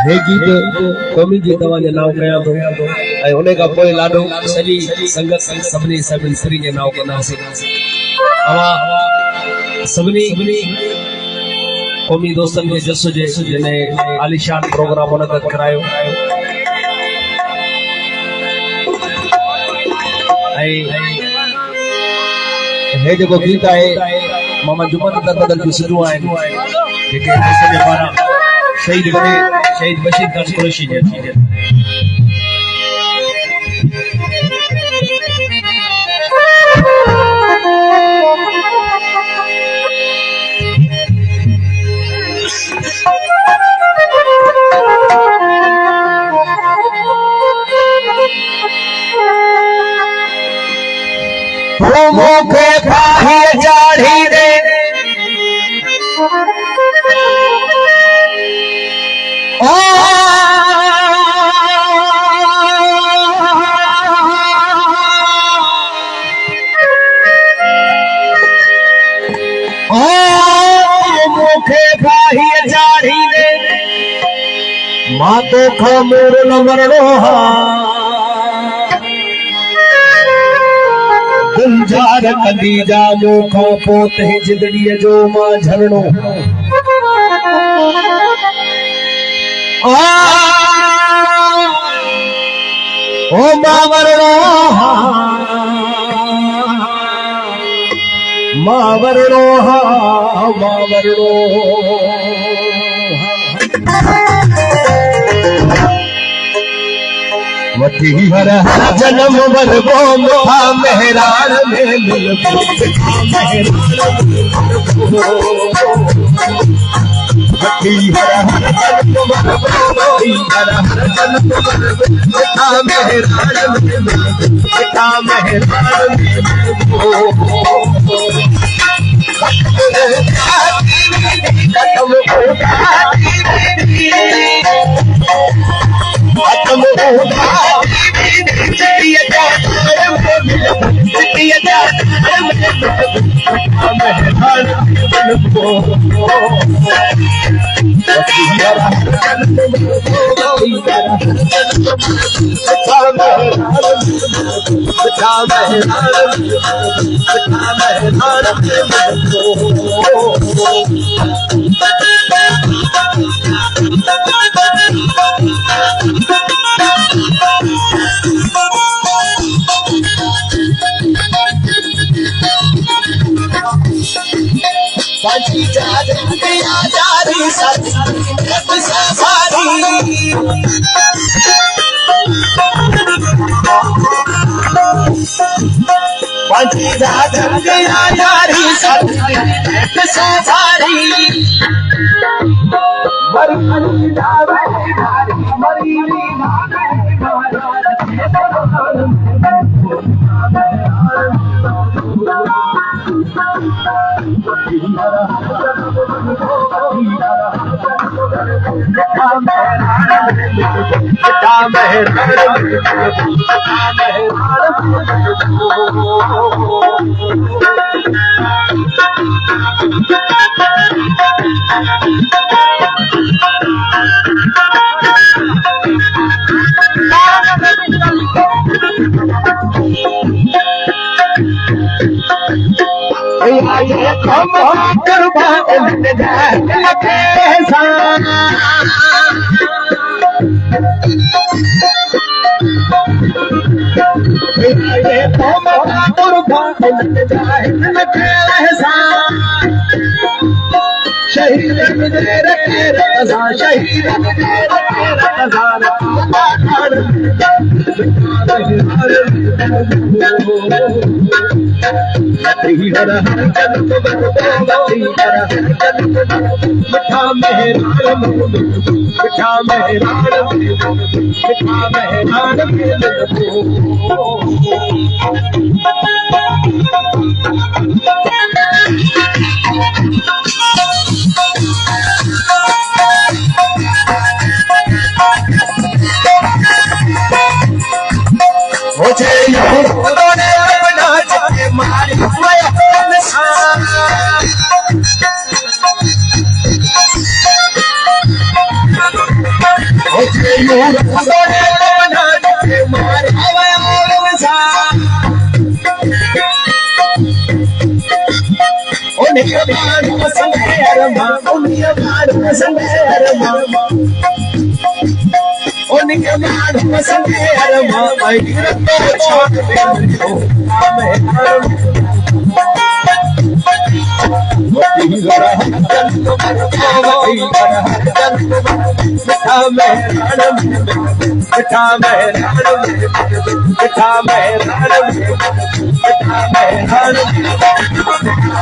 हे गीत कौमी गीत वाले नाव कया तो ऐं उन खां पोइ लाडो सॼी संगत सभिनी स्त्री जे नाव कंदासीं। अवां सभिनी क़ौमी दोस्तनि जे जस जे जिने आलिशान प्रोग्राम मुनक़द करायो ऐं हे जेको गीत आहे मामा जुमन दरबदल जूं सिधूं आहिनि जेके असांजे पारां शहीद बने शहीद बशीर खान कुरैशी जे मुखे खाही चाढ़ी दे मुखे खाही चाढ़ी दे मां तो खमूर न मरणो गुलजार कदी जा मुखों पोत है जिंदड़ी जो मां झरणो ओ मां वरणो वठी हर जन्म वरबो मुखा मेहरान में मिलबो वठी हर जन्म वरबो मुखा मेहरान में मिलबो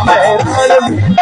मैं